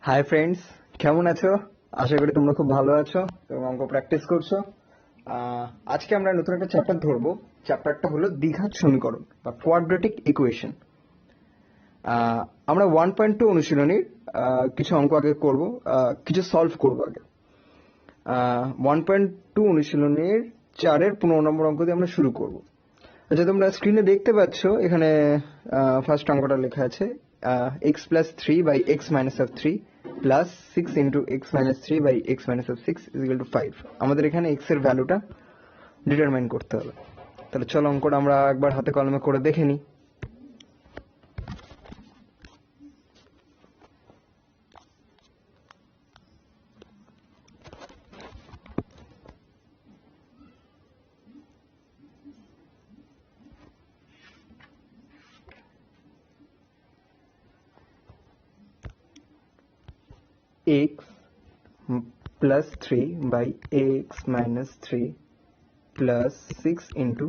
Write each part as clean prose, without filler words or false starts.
Hi friends, কেমন আছো? আশা করি তোমরা খুব ভালো আছো এবং অঙ্ক প্র্যাকটিস করছো। আজকে আমরা নতুন একটা চ্যাপ্টার ধরবো। চ্যাপ্টারটা হলো দ্বিঘাত সমীকরণ বা কোয়াড্রেটিক ইকুয়েশন। আমরা 1.2 অনুশীলনীর কিছু অঙ্ক আগে করব, কিছু সলভ করব আগে। 1.2 অনুশীলনীর 4-এর 15 নম্বর অঙ্ক দিয়ে আমরা শুরু করব। আচ্ছা, তোমরা স্ক্রিনে দেখতে পাচ্ছ এখানে ফার্স্ট অঙ্কটা লেখা আছে x plus 3 by x minus of 3 plus 6 into x minus 3 by x minus of 6 is equal to 5. আমাদের এখানে x এর ভ্যালুটা ডিটারমাইন করতে হবে। তাহলে চলো অঙ্কটা আমরা একবার হাতে কলমে করে দেখে নিই। x plus 3 by x minus 3 plus 6 into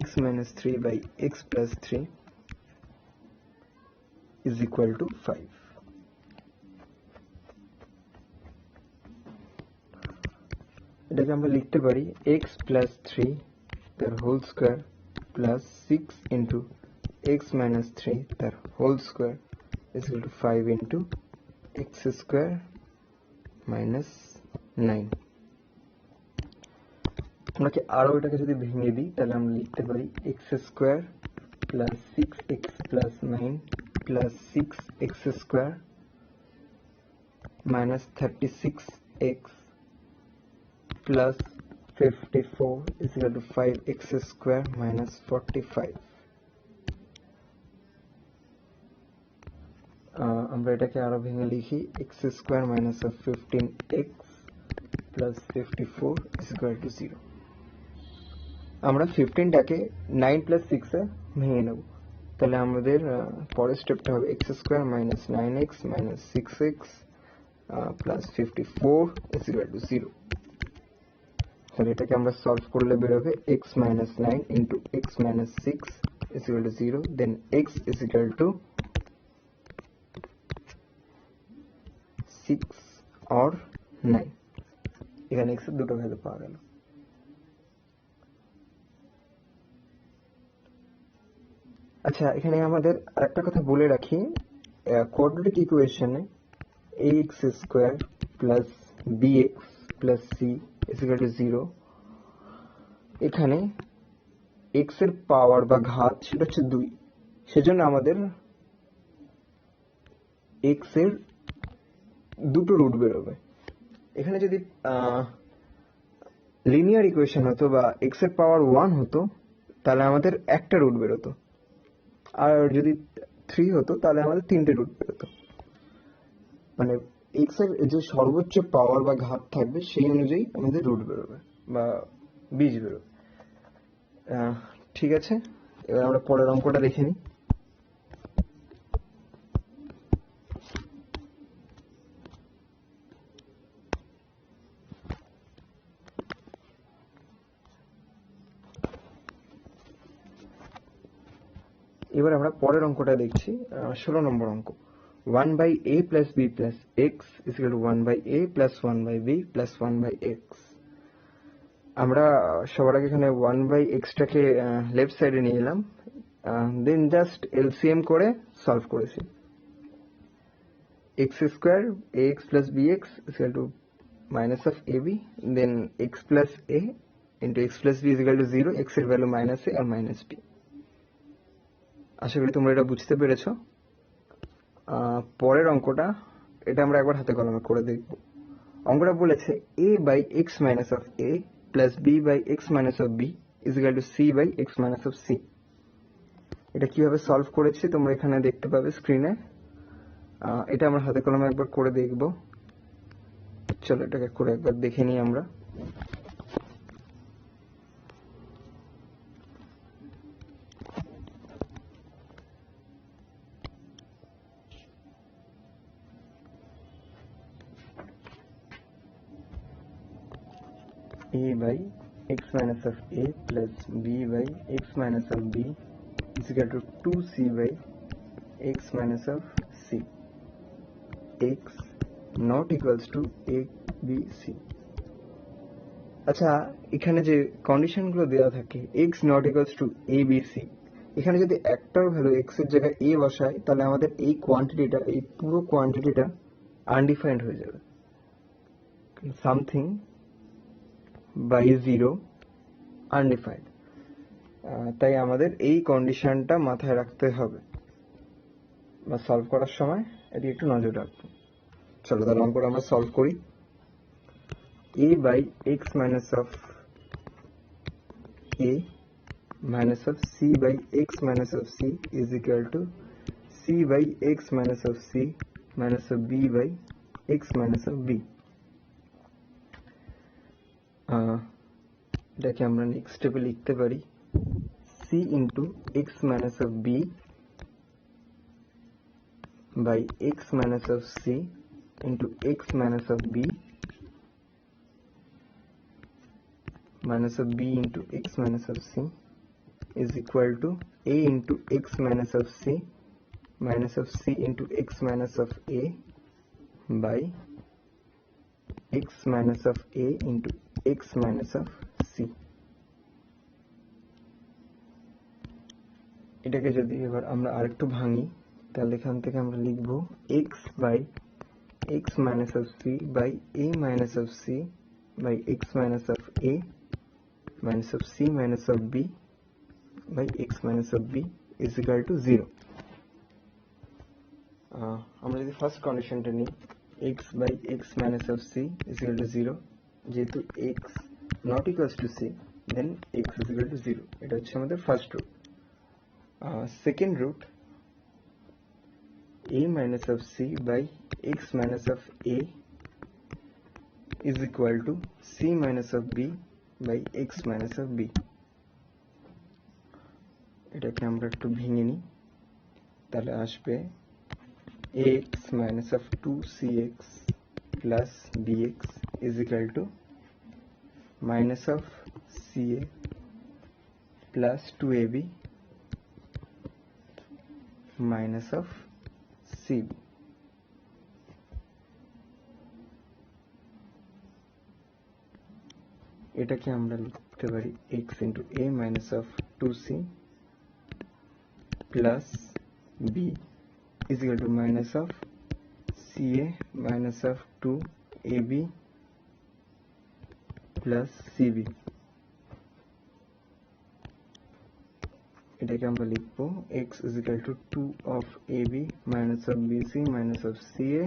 x minus 3 by x plus 3 is equal to 5. এটাকে আমরা লিখতে পারি x plus 3 তার whole square plus 6 into x minus 3 তার whole square is equal to 5 into x square minus 9. আমরা কি আরো এটাকে যদি ভেঙে দিই তাহলে আমরা লিখতে পারি x square plus 6x plus 9 plus 6x square minus 36x plus 54 is equal to 5x square minus 45. আমরা এটাকে আরো ভেঙে লিখি x square minus of 15x plus 54 is equal to 0. আমরা 15টাকে 9 plus 6 এ ভেঙে নেব। তাহলে আমাদের পরের স্টেপটা হবে x square minus 9x minus 6x plus 54 is equal to 0. তাহলে এটাকে আমরা সলভ করলে বেরোবে x minus 9 into x minus 6 is equal to 0. Then x is equal to 6 or 9. এখানে x এর দুটো ভ্যালু পাওয়া গেল। আচ্ছা, এখানে আমাদের আরেকটা কথা বলে রাখি, কোয়াড্রেটিক ইকুয়েশনে ax square plus bx plus c is equal to 0, এখানে x এর পাওয়ার বা ঘাত সেটা হচ্ছে 2, সেজন্য আমাদের x এর দুটো রুট বেরোবে। এখানে যদি লিনিয়ার ইকুয়েশন হতো বা x এর পাওয়ার 1 হতো তাহলে আমাদের একটা রুট বেরোতো, আর যদি 3 হতো তাহলে আমাদের তিনটে রুট বেরোতো। মানে x এর যে সর্বোচ্চ পাওয়ার বা ঘাত থাকবে সেই অনুযায়ী আমাদের রুট বেরোবে বা বীজ বেরোবে। ঠিক আছে, এবার আমরা পরের অঙ্কটা দেখে নিই। এবার আমরা পরের অঙ্কটা দেখছি, 16 নম্বর অঙ্ক। 1 by a plus b plus x is equal to 1 by a plus 1 by b plus 1 by x. আমরা সবার আগে এখানে 1 by x টাকে লেফট সাইডে নিয়ে এলাম, দেন জাস্ট এলসিএম করে সলভ করেছি। x square ax plus bx is equal to minus of ab, then x plus a into x plus b is equal to 0, x এর ভ্যালু minus a আর minus b. আশা করি তোমরা এটা বুঝতে পেরেছো। পরের অঙ্কটা, এটা আমরা একবার হাতে কলমে করে দেখব। অঙ্কটা বলেছে a by x minus of a plus b by x minus of b is equal to c by x minus of c. এটা কিভাবে সলভ করেছি তোমরা এখানে দেখতে পাবে স্ক্রিনে। এটা আমরা হাতে কলমে একবার করে দেখব। চলো এটাকে করে একবার দেখে নিই আমরা। a by x minus of a plus b by x minus of b is equal to 2c by x minus of c. x not equals to a b c। আচ্ছা, এখানে যে কন্ডিশনগুলো দেওয়া থাকে x not equals to a b c, এখানে যদি একটাও value x এর জায়গায় a বসাই তাহলে আমাদের এই কোয়ান্টিটিটা, এই পুরো কোয়ান্টিটিটা আনডিফাইন্ড হয়ে যাবে। Something by zero undefined. তাই আমাদের এই কন্ডিশনটা মাথায় রাখতে হবে বা সলভ করার সময় এটি একটু নজর রাখবো। চলো তাহলে অঙ্কটা আমরা সলভ করি। a by x minus of a minus of c by x minus of c is equal to c by x minus of c minus of b by x minus of b। এটাকে আমরা next স্টেপে লিখতে পারি c into x minus of b by x minus of c into x minus of b minus of b into x minus of c is equal to a into x minus of c minus of c into x minus of a by x minus of a into x minus of c। এটাকে যদি এবার আমরা আরেকটু ভাঙি তাহলে এখান থেকে আমরা লিখব x by x minus of c by a minus of c by x minus of a minus of c minus of b by x minus of b is equal to 0। আমরা যদি ফার্স্ট কন্ডিশনটা নিই x by x minus of c is equal to 0, যেহেতু x not equals to c then x is equal to 0, এটা হচ্ছে আমাদের first root. Second root a minus of c by x minus of a is equal to c minus of b by x minus of b। এটাকে আমরা একটু ভেঙে নিই তাহলে আসবে ax minus of 2cx plus bx is equal to minus of ca plus 2ab minus of cb। এটাকে আমরা লিখতে পারি x into a minus of 2c plus b is equal to minus of ca minus of 2ab plus cb। এটাকে আমরা লিখবো x is equal to 2 of ab minus of bc minus of ca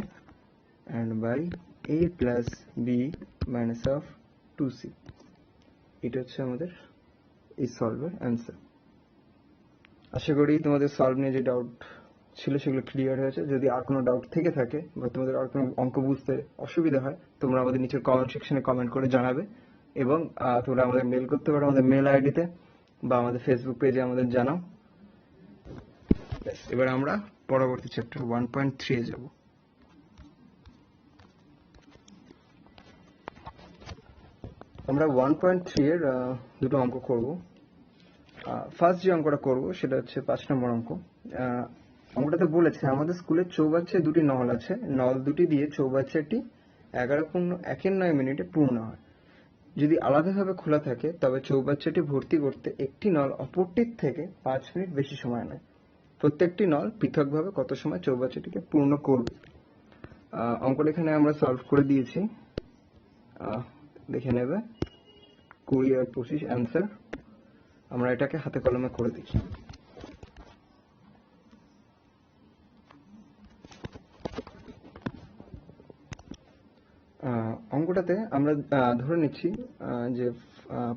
and by a plus b minus of 2c। এটা হচ্ছে আমাদের এই সলভের answer. আশা করি তোমাদের solve নিয়ে যে ডাউট ছিল সেগুলো ক্লিয়ার হয়েছে। যদি আর কোনো ডাউট থেকে থাকে বা তোমাদের আর কোনো অঙ্ক বুঝতে অসুবিধা হয় তোমরা আমাদের নিচের কমেন্ট সেকশনে কমেন্ট করে জানাবে এবং তোমরা আমাদের মেল করতে পারো আমাদের মেল আইডিতে বা আমাদের ফেসবুক পেজে আমাদের জানাও। এবার আমরা পরবর্তী চ্যাপ্টার 1.3 এ যাব। আমরা 1.3 এর দুটো অঙ্ক করব। ফার্স্ট যে অঙ্কটা করব সেটা হচ্ছে 5 নম্বর অঙ্ক। অঙ্কটাতে বলেছে আমাদের স্কুলের চৌবাচ্চায় দুটি নল আছে, নল দুটি দিয়ে চৌবাচ্চাটি 11:09 মিনিটে পূর্ণ হয়। যদি আলাদাভাবে খোলা থাকে তবে চৌবাচ্চাটি ভর্তি করতে একটি নল অপরটির থেকে 5 মিনিট বেশি সময় নেয়। প্রত্যেকটি নল পৃথকভাবে কত সময় চৌবাচ্চাটিকে পূর্ণ করবে। অঙ্কটা এখানে আমরা সলভ করে দিয়েছি, দেখে নেবে 20 আর 25 অ্যান্সার। আমরা এটাকে হাতে কলমে করে দেখি। অঙ্কটাতে আমরা ধরে নিচ্ছি যে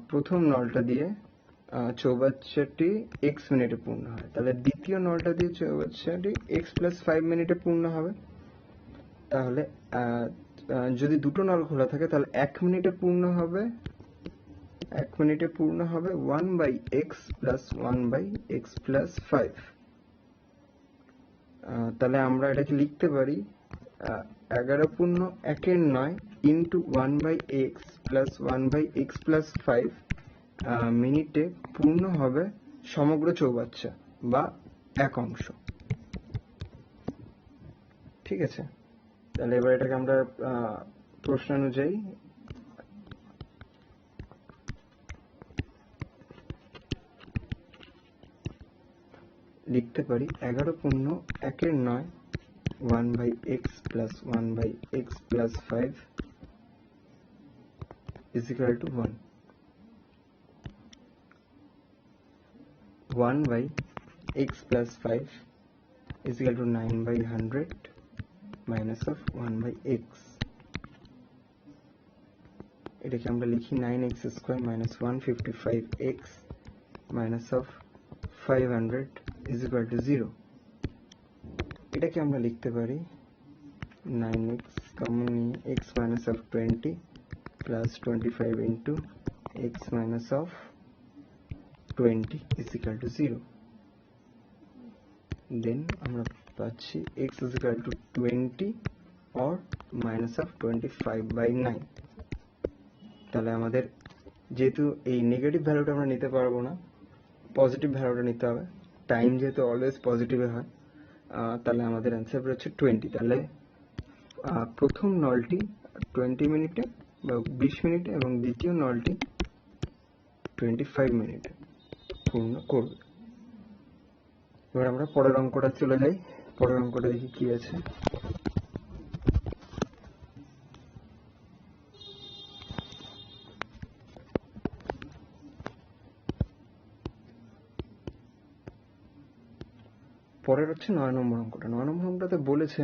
প্রথম নলটা দিয়ে চৌবাচ্চাটি x মিনিটে পূর্ণ হয়, তাহলে দ্বিতীয় নলটা দিয়ে চৌবাচ্চাটি x + 5 মিনিটে পূর্ণ হবে। তাহলে যদি দুটো নল খোলা থাকে তাহলে 1 মিনিটে পূর্ণ হবে 1/x + 1/x + 5। তাহলে আমরা এটাকে লিখতে পারি 11.9 into 1/x + 1/x + 5 মিনিটে পূর্ণ হবে সমগ্র চৌবাচ্চা বা এক অংশ। ঠিক আছে, তাহলে এবার এটাকে আমরা প্রশ্ন অনুযায়ী লিখতে পারি 11 1/x plus 1/x plus 5 is equal to 1. 1/x plus 5 is equal to 9/100 minus of 1/x. এটাকে আমরা লিখি 9x square minus 155x minus of 500 is equal to 0. এটাকে আমরা লিখতে পারি 9x কমন নিয়ে x minus of 20 plus 25 into x minus of 20 is equal to 0. Then আমরা পাচ্ছি x is equal to 20 or minus of 25/9. তাহলে আমাদের যেহেতু এই নেগেটিভ ভ্যালুটা আমরা নিতে পারবো না, পজিটিভ ভ্যালুটা নিতে হবে। টাইম যেহেতু অলওয়েজ পজিটিভে হয়, তাহলে আমাদের অ্যান্সার বেরোচ্ছে 20। তাহলে প্রথম নলটি 20 মিনিটে বা 20 মিনিটে এবং দ্বিতীয় নলটি 25 মিনিটে পূর্ণ করবে। এবার আমরা পরের অঙ্কটা চলে যাই। পরের অঙ্কটা দেখি কি আছে। পরের হচ্ছে 9 নম্বর অঙ্কটা। 9 নম্বর অঙ্কটাতে বলেছে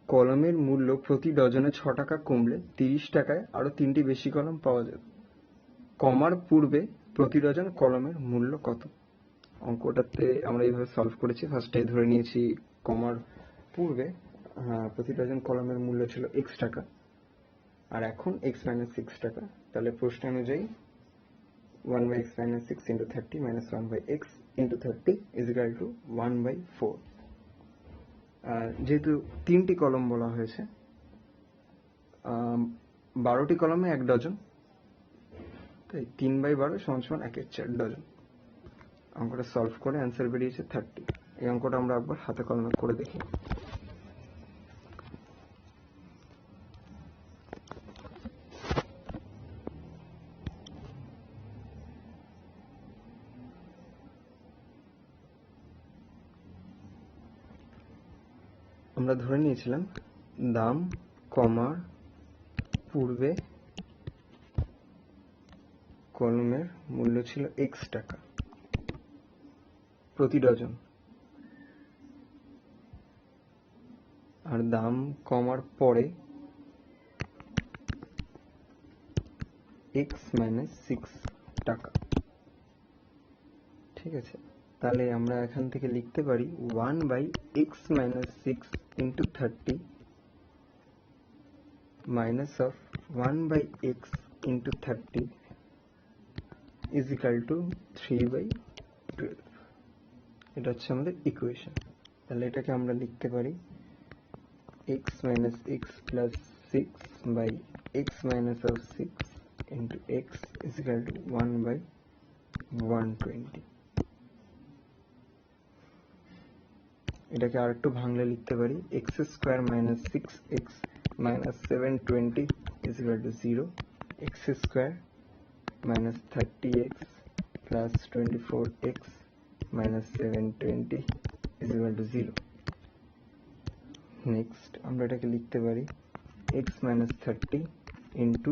কলমের মূল্য প্রতি ডজনে 6 টাকা কমলে 30 টাকায় আরো 3টি বেশি কলম পাওয়া যাবে। কমার পূর্বে প্রতি ডজন কলমের মূল্য কত? অঙ্কটাতে আমরা এইভাবে সলভ করেছি। ফার্স্টে ধরে নিয়েছি কমার পূর্বে প্রতি ডজন কলমের মূল্য ছিল x টাকা, আর এখন x - 6 টাকা। তাহলে প্রশ্ন অনুযায়ী 1/x - 6 into 30 minus 1/x into 30 is equal to 1/4. যেহেতু 3টি কলম বলা হয়েছে, 12টি কলমে 1 ডজন, তাই 3/12 = 1/4 ডজন। অঙ্কটা সলভ করে অ্যান্সার বেরিয়েছে 30। এই অঙ্কটা আমরা একবার হাতে কলমে করে দেখি। আমরা ধরে নিয়েছিলাম দাম কমার পূর্বে কলমের মূল্য ছিল x টাকা প্রতি ডজন, আর দাম কমার পরে x - 6 টাকা। ঠিক আছে, তাহলে আমরা এখান থেকে লিখতে পারি 1/x - 6 into 30 minus of 1/x into 30 is equal to 3/12. এটা হচ্ছে আমাদের ইকুয়েশন। তাহলে এটাকে আমরা লিখতে পারি x minus x plus 6 by x minus of 6 into x is equal to 1/120. এটাকে আরেকটু ভাঙলে লিখতে পারি x square minus 6x minus 720 is equal to 0. x square minus 30x plus 24x minus 720 is equal to 0. Next আমরা এটাকে লিখতে পারি x minus 30 into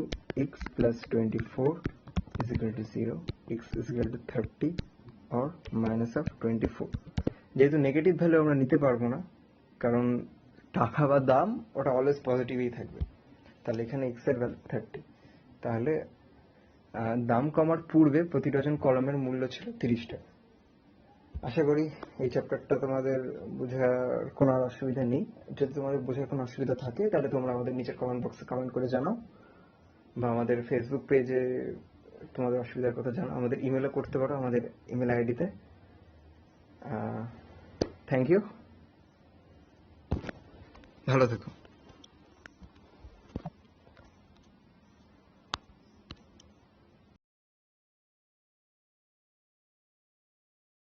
x plus 24 is equal to 0. x is equal to 30 or minus of 24. যেহেতু negative value আমরা নিতে পারবো না, কারণ টাকা বা দাম ওটা অলওয়েজ পজিটিভই থাকবে, তাহলে এখানে x এর ভ্যালু 30। তাহলে দাম কমার পূর্বে প্রতি ডজন কলমের মূল্য ছিল 30 টাকা। আশা করি এই চ্যাপ্টারটা তোমাদের বোঝার কোনো অসুবিধা নেই। যদি তোমাদের বোঝার কোনো অসুবিধা থাকে তাহলে তোমরা আমাদের নিচের কমেন্ট বক্সে কমেন্ট করে জানাও, বা আমাদের ফেসবুক পেজে তোমাদের অসুবিধার কথা জানাও। আমাদের ইমেলও করতে পারো আমাদের ইমেল আইডিতে। থ্যাংক ইউ, ভালো থেকো।